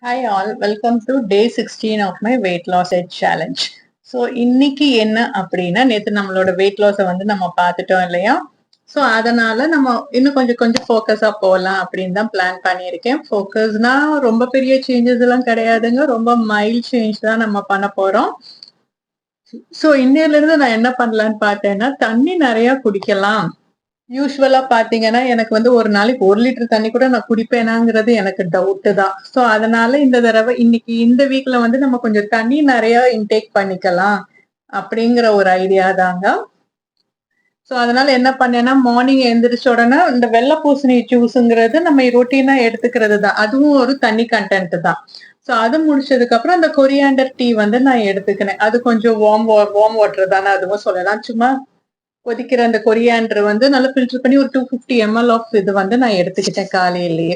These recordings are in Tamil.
Hi all, welcome to day 16 of my weight loss challenge. So இன்னைக்கு என்ன அப்படின்னா நேற்று நம்மளோட வெயிட் லாஸை வந்து நம்ம பார்த்துட்டோம் இல்லையா. ஸோ அதனால நம்ம இன்னும் கொஞ்சம் கொஞ்சம் ஃபோக்கஸா போகலாம் அப்படின்னு தான் பிளான் பண்ணியிருக்கேன். ஃபோக்கஸ்னா ரொம்ப பெரிய சேஞ்சஸ் எல்லாம் கிடையாதுங்க, ரொம்ப மைல்ட் சேஞ்ச் தான் நம்ம பண்ண போறோம். ஸோ இன்னையில இருந்து நான் என்ன பண்ணலான்னு பார்த்தேன்னா, தண்ணி நிறைய குடிக்கலாம். யூஸ்வலா பாத்தீங்கன்னா எனக்கு வந்து ஒரு நாளைக்கு 1 லிட்டர் தண்ணி கூட நான் குடிப்பேனாங்கிறது எனக்கு டவுட் தான். ஸோ அதனால இந்த தடவை இன்னைக்கு இந்த வீக்ல வந்து நம்ம கொஞ்சம் தண்ணி நிறைய இன்டேக் பண்ணிக்கலாம் அப்படிங்கிற ஒரு ஐடியா தாங்க. ஸோ அதனால என்ன பண்ணேன்னா, மார்னிங் எந்திரிச்ச உடனே இந்த வெள்ளை பூசணி ஜூஸுங்கிறது நம்ம ரொட்டீனா எடுத்துக்கிறது தான். அதுவும் ஒரு தண்ணி கண்டென்ட் தான். ஸோ அது முடிச்சதுக்கு அப்புறம் அந்த கொரியாண்டர் டீ வந்து நான் எடுத்துக்கினேன். அது கொஞ்சம் வார்ம் வாட்டர் தானே அதுவும் சொல்லலாம். சும்மா கொதிக்கிற அந்த கொரியாண்டர் வந்து நல்லா ஃபில்டர் பண்ணி ஒரு 250 ml ஆஃப் இது வந்து நான் எடுத்துக்கிட்டேன் காலையிலேயே.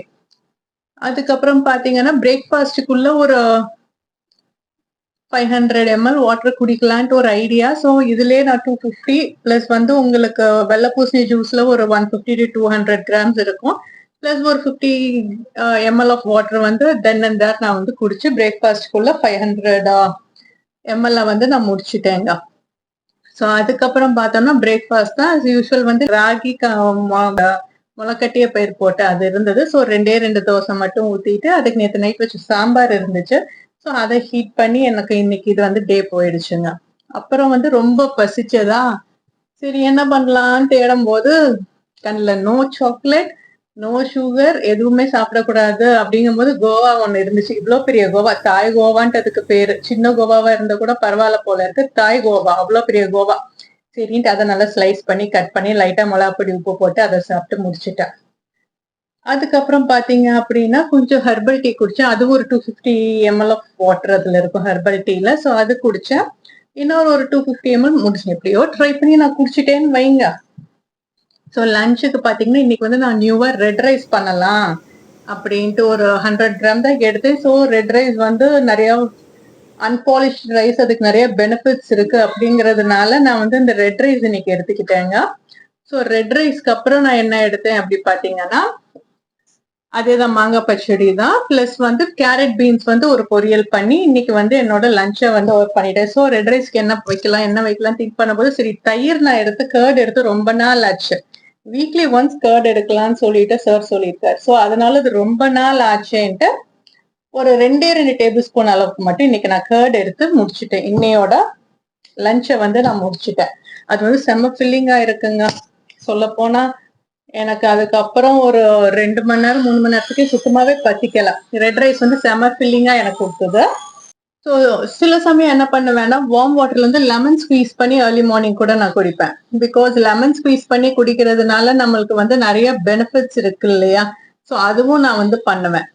அதுக்கப்புறம் பாத்தீங்கன்னா பிரேக்ஃபாஸ்டுக்குள்ள ஒரு 500 ml வாட்டர் குடிக்கலான்ட்டு ஒரு ஐடியா. ஸோ இதுலயே நான் 250 பிளஸ் வந்து உங்களுக்கு வெள்ளை பூசணி ஜூஸ்ல ஒரு 150 to 200 கிராம்ஸ் இருக்கும். பிளஸ் ஒரு 50 ml ஆஃப் வாட்டர் வந்து தென் அண்ட் தேட் நான் வந்து குடிச்சு பிரேக்ஃபாஸ்டுக்குள்ள 500 ml வந்து நான் முடிச்சுட்டேங்க. ஸோ அதுக்கப்புறம் பார்த்தோம்னா பிரேக்ஃபாஸ்ட் தான் யூஸ்வல் வந்து ராகி முளைக்கட்டிய பயிர் போட்டு அது இருந்தது. ஸோ 2 தோசை மட்டும் ஊத்திட்டு அதுக்கு நேற்று நைட் வச்சு சாம்பார் இருந்துச்சு. ஸோ அதை ஹீட் பண்ணி எனக்கு இன்னைக்கு இது வந்து டே போயிடுச்சுங்க. அப்புறம் வந்து ரொம்ப பசிச்சதா, சரி என்ன பண்ணலான்னு தேடும் போது கண்ணில் நோ சாக்லேட், நோ சுகர், எதுவுமே சாப்பிடக்கூடாது அப்படிங்கும் போது கோவா ஒண்ணு இருந்துச்சு. இவ்வளவு பெரிய கோவா, தாய் கோவான்ட்டு அதுக்கு பேரு. சின்ன கோவாவா இருந்தா கூட பரவாயில்ல போல இருக்கு, தாய் கோவா அவ்வளவு பெரிய கோவா. சரின்ட்டு அதை நல்லா ஸ்லைஸ் பண்ணி கட் பண்ணி லைட்டா மிளகாப்பொடி உப்பு போட்டு அதை சாப்பிட்டு முடிச்சுட்டேன். அதுக்கப்புறம் பாத்தீங்க அப்படின்னா கொஞ்சம் ஹெர்பல் டீ குடிச்சேன். அது ஒரு 250 ml ஆஃப் வாட்டர் அதுல இருக்கும் ஹெர்பல் டீல. ஸோ அது குடிச்சேன். இன்னொரு ஒரு 250 ml முடிச்சேன். எப்படியோ ட்ரை பண்ணி நான் குடிச்சிட்டேன்னு வைங்க. ஸோ லஞ்சுக்கு பார்த்தீங்கன்னா இன்னைக்கு வந்து நான் நியூவா ரெட் ரைஸ் பண்ணலாம் அப்படின்ட்டு ஒரு 100 கிராம் தான் எடுத்தேன். ஸோ ரெட் ரைஸ் வந்து நிறைய அன்பாலிஷ்ட் ரைஸ், அதுக்கு நிறைய பெனிஃபிட்ஸ் இருக்கு அப்படிங்கிறதுனால நான் வந்து இந்த ரெட் ரைஸ் இன்னைக்கு எடுத்துக்கிட்டேங்க. ஸோ ரெட் ரைஸ்க்கு அப்புறம் நான் என்ன எடுத்தேன் அப்படி பார்த்தீங்கன்னா, அதேதான் மாங்காய் பச்சடி தான். பிளஸ் வந்து கேரட் பீன்ஸ் வந்து ஒரு பொரியல் பண்ணி இன்னைக்கு வந்து என்னோட லஞ்சை வந்து பண்ணிட்டேன். ஸோ ரெட் ரைஸ்க்கு என்ன வைக்கலாம் திங்க் பண்ணும்போது சரி தயிர் நான் எடுத்து கர்ட் எடுத்து ரொம்ப நாள் ஆச்சு. வீக்லி ஒன்ஸ் கர்ட் எடுக்கலாம்னு சொல்லிட்டு சார் சொல்லியிருக்காரு. ஸோ அதனால அது ரொம்ப நாள் ஆச்சுன்ட்டு ஒரு 2 டேபிள் ஸ்பூன் அளவுக்கு மட்டும் இன்னைக்கு நான் கர்ட் எடுத்து முடிச்சுட்டேன். இன்னையோட லஞ்சை வந்து நான் முடிச்சுட்டேன். அது வந்து செம்ம ஃபில்லிங்கா இருக்குங்க. சொல்ல போனா எனக்கு அதுக்கப்புறம் ஒரு 2 மணி நேரம் 3 மணி நேரத்துக்கே சுத்தமாவே பசிக்கல. ரெட் ரைஸ் வந்து செம்ம ஃபில்லிங்கா எனக்கு கொடுத்தது. ஸோ சில சமயம் என்ன பண்ணுவேன்னா, வார்ம் வாட்டர்ல இருந்து லெமன் ஸ்குவீஸ் பண்ணி ஏர்லி மார்னிங் கூட நான் குடிப்பேன். பிகாஸ் லெமன் ஸ்குவீஸ் பண்ணி குடிக்கிறதுனால நம்மளுக்கு வந்து நிறைய பெனிஃபிட்ஸ் இருக்கு இல்லையா. ஸோ அதுவும் நான் வந்து பண்ணுவேன்.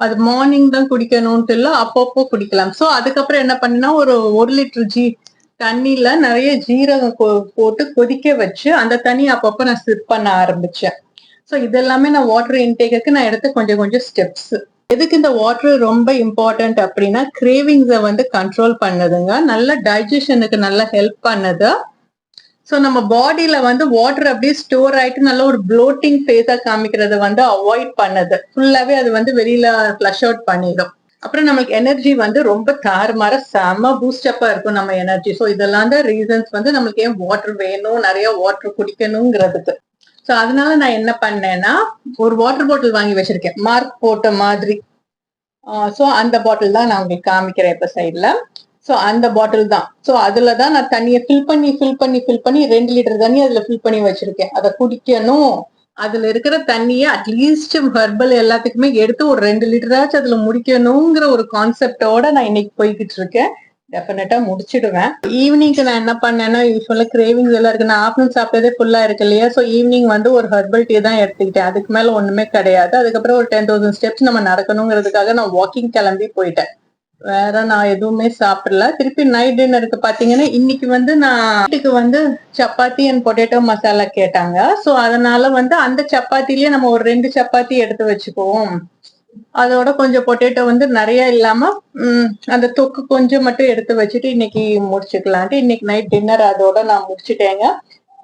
அது மார்னிங் தான் குடிக்கணும்ட்டு இல்லை, அப்பப்போ குடிக்கலாம். ஸோ அதுக்கப்புறம் என்ன பண்ணேன்னா, ஒரு 1 லிட்டர் தண்ணியில நிறைய ஜீரகம் போட்டு கொதிக்க வச்சு அந்த தண்ணி அப்பப்போ நான் சிப் பண்ண ஆரம்பிச்சேன். ஸோ இதெல்லாமே நான் வாட்டர் இன்டேக்கு நான் எடுத்து கொஞ்சம் கொஞ்சம் ஸ்டெப்ஸ். எதுக்கு இந்த வாட்டர் ரொம்ப இம்பார்ட்டன்ட் அப்படின்னா, கிரேவிங்ஸை வந்து கண்ட்ரோல் பண்ணுதுங்க, நல்ல டைஜஷனுக்கு நல்லா ஹெல்ப் பண்ணுது. ஸோ நம்ம பாடியில வந்து வாட்டர் அப்படியே ஸ்டோர் ஆயிட்டு நல்ல ஒரு ப்ளோட்டிங் ஃபேஸா காமிக்கிறத வந்து அவாய்ட் பண்ணுது. ஃபுல்லாவே அது வந்து வெளியில ஃபிளஷ் அவுட் பண்ணிடும். அப்புறம் நம்மளுக்கு எனர்ஜி வந்து ரொம்ப தாறுமாற செம பூஸ்டப்பா இருக்கும் நம்ம எனர்ஜி. ஸோ இதெல்லாம் தான் ரீசன்ஸ் வந்து நம்மளுக்கு ஏன் வாட்டர் வேணும், நிறைய வாட்டர் குடிக்கணுங்கிறதுக்கு. ஸோ அதனால நான் என்ன பண்ணேன்னா, ஒரு வாட்டர் பாட்டில் வாங்கி வச்சிருக்கேன், மார்க் போட்ட மாதிரி. ஸோ அந்த பாட்டில் தான் நான் உங்களுக்கு காமிக்கிறேன் இப்ப சைட்ல. ஸோ அந்த பாட்டில் தான். ஸோ அதுல தான் நான் தண்ணியை ஃபில் பண்ணி 2 லிட்டர் தண்ணி அதுல ஃபில் பண்ணி வச்சிருக்கேன். அதை குடிக்கணும். அதுல இருக்கிற தண்ணியை அட்லீஸ்ட் ஹெர்பல் எல்லாத்துக்குமே எடுத்து ஒரு 2 லிட்டராச்சும் அதுல முடிக்கணுங்கிற ஒரு கான்செப்டோட நான் இன்னைக்கு போய்கிட்டு இருக்கேன். டெஃபினட்டா முடிச்சிடுவேன். ஈவினிங்க்கு நான் என்ன பண்ணேன்னா, யூஸ்வலா கிரேவிங்ஸ் எல்லாம் இருக்கு. நான் ஆஃப்டர்நூன் சாப்பிட்டதே ஃபுல்லா இருக்கு இல்லையா. ஸோ ஈவினிங் வந்து ஒரு ஹெர்பல் டீ தான் எடுத்துக்கிட்டேன். அதுக்கு மேல ஒண்ணுமே கிடையாது. அதுக்கப்புறம் ஒரு 10,000 ஸ்டெப்ஸ் நம்ம நடக்கணுங்கிறதுக்காக நான் வாக்கிங் கிளம்பி போயிட்டேன். வேற நான் எதுவுமே சாப்பிடல. திருப்பி நைட் டின்னருக்கு பாத்தீங்கன்னா, இன்னைக்கு வந்து நான் வீட்டுக்கு வந்து சப்பாத்தி அண்ட் பொட்டேட்டோ மசாலா கேட்டாங்க. ஸோ அதனால வந்து அந்த சப்பாத்திலேயே நம்ம ஒரு 2 சப்பாத்தி எடுத்து வச்சுக்குவோம். அதோட கொஞ்சம் பொட்டேட்டோ வந்து நிறைய இல்லாம அந்த தொக்கு கொஞ்சம் மட்டும் எடுத்து வச்சுட்டு இன்னைக்கு முடிச்சுக்கலான்ட்டு இன்னைக்கு நைட் டின்னர் அதோட நான் முடிச்சுட்டேங்க.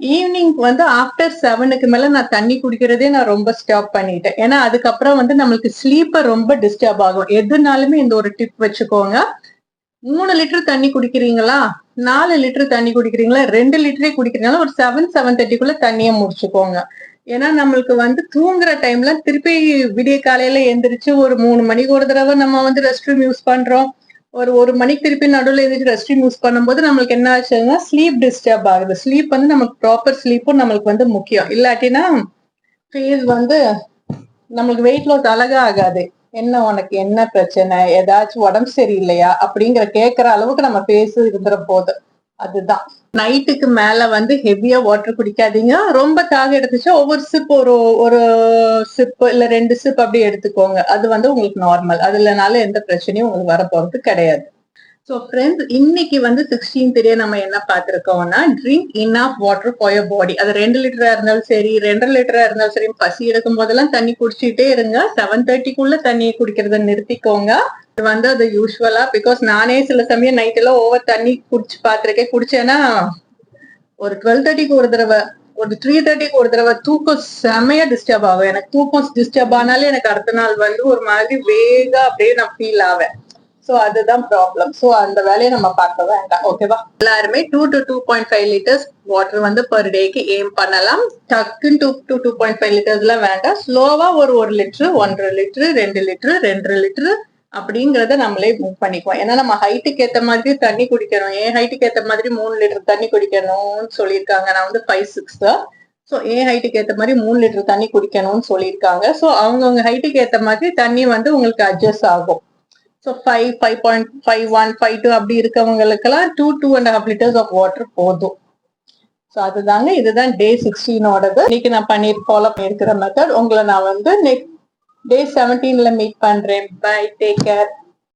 ஈவினிங் வந்து ஆஃப்டர் 7க்கு மேல நான் தண்ணி குடிக்கிறதே நான் ரொம்ப ஸ்டாப் பண்ணிட்டேன். ஏன்னா அதுக்கப்புறம் வந்து நம்மளுக்கு ஸ்லீப்பர் ரொம்ப டிஸ்டர்ப் ஆகும். எதுனாலுமே இந்த ஒரு டிப் வச்சுக்கோங்க. 3 லிட்டர் தண்ணி குடிக்கிறீங்களா, 4 லிட்டர் தண்ணி குடிக்கிறீங்களா, 2 லிட்டரே குடிக்கிறீங்களா, ஒரு 7:30க்குள்ள தண்ணிய முடிச்சுக்கோங்க. ஏன்னா நம்மளுக்கு வந்து தூங்குற டைம்ல திருப்பி விடிய காலையில எந்திரிச்சு ஒரு 3 மணிக்கு ஒரு தடவை நம்ம வந்து ரெஸ்ட் ரூம் யூஸ் பண்றோம். ஒரு மணிக்கு திருப்பி நடுவில் எந்திரிச்சு ரெஸ்ட் ரூம் யூஸ் பண்ணும்போது நம்மளுக்கு என்ன ஆச்சுன்னா ஸ்லீப் டிஸ்டர்ப் ஆகுது. ஸ்லீப் வந்து நமக்கு ப்ராப்பர் ஸ்லீப்பும் நம்மளுக்கு வந்து முக்கியம். இல்லாட்டினா ஃபேஸ் வந்து நம்மளுக்கு வெயிட் லாஸ் அழகா ஆகாது. என்ன உனக்கு என்ன பிரச்சனை, ஏதாச்சும் உடம்பு சரியில்லையா அப்படிங்கிற கேட்கிற அளவுக்கு நம்ம ஃபேஸ் இருந்துற போது. அதுதான் நைட்டுக்கு மேல வந்து ஹெவியா வாட்டர் குடிக்காதீங்க. ரொம்ப தாக எடுத்துச்சா ஒவ்வொரு சிப் ஒரு ஒரு சிப் இல்ல 2 சிப் அப்படி எடுத்துக்கோங்க. அது வந்து உங்களுக்கு நார்மல். அதுலனால எந்த பிரச்சனையும் உங்களுக்கு வரப்போறது கிடையாது. ஸோ ஃப்ரெண்ட்ஸ், இன்னைக்கு வந்து 16th டே நம்ம என்ன பார்த்திருக்கோம்னா drink enough water for your body. அது 2 லிட்டரா இருந்தாலும் சரி, 2.5 லிட்டரா இருந்தாலும் சரி, பசி எடுக்கும் போதெல்லாம் தண்ணி குடிச்சிட்டே இருங்க. 7:30க்குள்ள தண்ணி குடிக்கிறத நிறுத்திக்கோங்க. இது வந்து அது யூஸ்வலா பிகாஸ் நானே சில சமயம் நைட் எல்லாம் ஓவர் தண்ணி குடிச்சு பார்த்திருக்கேன். குடிச்சேன்னா ஒரு 12:30க்கு ஒரு தடவை, ஒரு 3:30க்கு ஒரு தடவை தூக்கம் செமையா டிஸ்டர்ப் ஆகும். எனக்கு தூக்கம் டிஸ்டர்ப் ஆனாலே எனக்கு அடுத்த நாள் வந்து ஒரு மாதிரி வேகா அப்படியே நான் ஃபீல் ஆவேன். சோ அதுதான் ப்ராப்ளம். சோ அந்த வேலையை நம்ம பார்க்க வேண்டாம். ஓகேவா? எல்லாருமே 2 to 2.5 லிட்டர்ஸ் வாட்டர் வந்து பர் டேக்கு எய்ம் பண்ணலாம். டக்குன்னு 2 to 2.5 லிட்டர்ஸ்ல வேண்டாம். ஸ்லோவா ஒரு லிட்டர், 1.5 லிட்டர், 2 லிட்டர், 2.5 லிட்டர் அப்படிங்கறத நம்மளே மூவ் பண்ணிக்குவோம். ஏன்னா நம்ம ஹைட்டுக்கு ஏத்த மாதிரி தண்ணி குடிக்கணும். என் ஹைட்டுக்கு ஏத்த மாதிரி 3 லிட்டர் தண்ணி குடிக்கணும்னு சொல்லியிருக்காங்க. நான் வந்து 5'6". ஸோ என் ஹைட்டுக்கு ஏத்த மாதிரி 3 லிட்டர் தண்ணி குடிக்கணும்னு சொல்லியிருக்காங்க. ஸோ அவங்கவுங்க ஹைட்டுக்கு ஏத்த மாதிரி தண்ணி வந்து உங்களுக்கு அட்ஜஸ்ட் ஆகும். ஸோ 5, 5.51, 5.2 அப்படி இருக்கவங்களுக்கெல்லாம் 2.5 லிட்டர்ஸ் ஆஃப் வாட்டர் போதும். ஸோ அதுதாங்க, இதுதான் டே 16ஓடது. இன்னைக்கு நான் ஃபாலோ பண்ணியிருக்கிற மெத்தட். உங்களை நான் வந்து நெக்ஸ்ட் டே 17ல மீட் பண்றேன். Bye, take care.